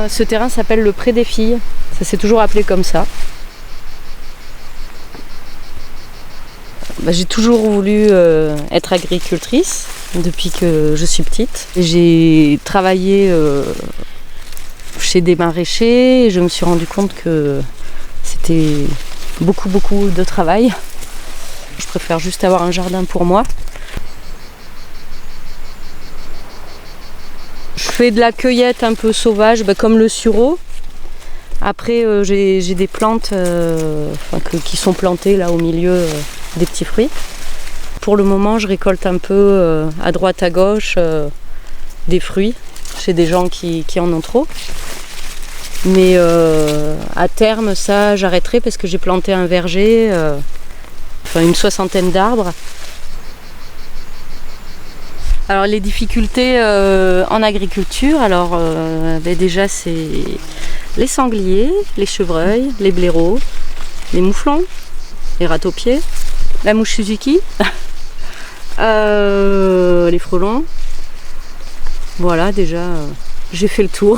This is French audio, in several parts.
Ce terrain s'appelle le Pré des Filles. Ça s'est toujours appelé comme ça. J'ai toujours voulu être agricultrice depuis que je suis petite. J'ai travaillé chez des maraîchers et je me suis rendu compte que c'était beaucoup de travail. Je préfère juste avoir un jardin pour moi. Je fais de la cueillette un peu sauvage, comme le sureau. Après, j'ai des plantes qui sont plantées là au milieu des petits fruits. Pour le moment, je récolte un peu à droite à gauche des fruits chez des gens qui en ont trop. Mais à terme, ça, j'arrêterai parce que j'ai planté un verger, une 60aine d'arbres. Alors les difficultés en agriculture, déjà c'est les sangliers, les chevreuils, les blaireaux, les mouflons, les rats-aux-pieds, la mouche Suzuki, les frelons. Voilà, déjà j'ai fait le tour.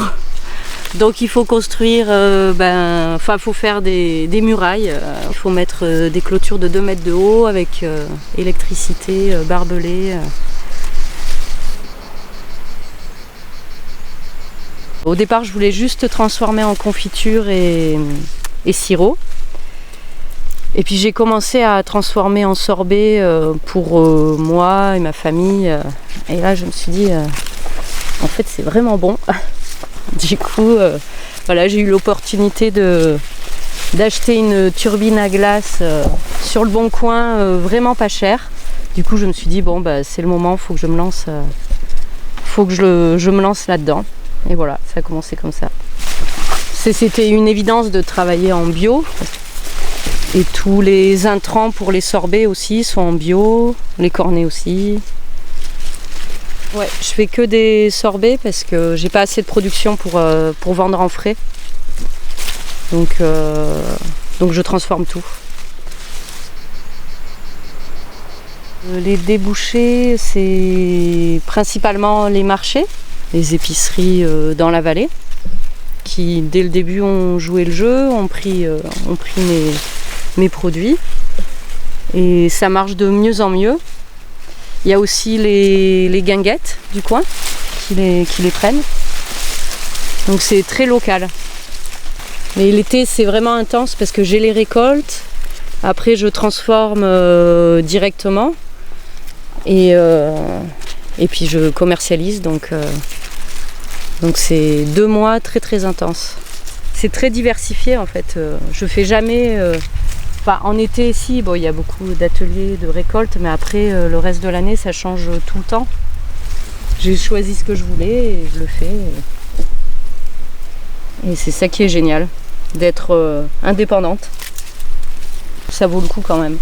Donc il faut construire, faut faire des murailles. Il faut mettre des clôtures de 2 mètres de haut avec électricité, barbelée. Au départ, je voulais juste transformer en confiture et sirop. Et puis j'ai commencé à transformer en sorbet pour moi et ma famille. Et là, je me suis dit, en fait, c'est vraiment bon. Du coup, j'ai eu l'opportunité d'acheter une turbine à glace sur le Bon Coin, vraiment pas cher. Du coup, je me suis dit, c'est le moment, faut que je me lance, je me lance là-dedans. Et voilà, ça a commencé comme ça. C'était une évidence de travailler en bio. Et tous les intrants pour les sorbets aussi sont en bio, les cornets aussi. Ouais, je fais que des sorbets parce que j'ai pas assez de production pour vendre en frais. Donc je transforme tout. Les débouchés, c'est principalement les marchés, les épiceries dans la vallée, qui dès le début ont joué le jeu, ont pris mes produits. Et ça marche de mieux en mieux. Il y a aussi les guinguettes du coin qui les prennent. Donc c'est très local. Mais l'été c'est vraiment intense parce que j'ai les récoltes. Après je transforme directement. Et puis je commercialise. Donc c'est 2 mois très intenses. C'est très diversifié en fait. Je fais jamais... en été, si, il y a beaucoup d'ateliers de récolte, mais après, le reste de l'année, ça change tout le temps. J'ai choisi ce que je voulais et je le fais. Et c'est ça qui est génial, d'être indépendante. Ça vaut le coup quand même.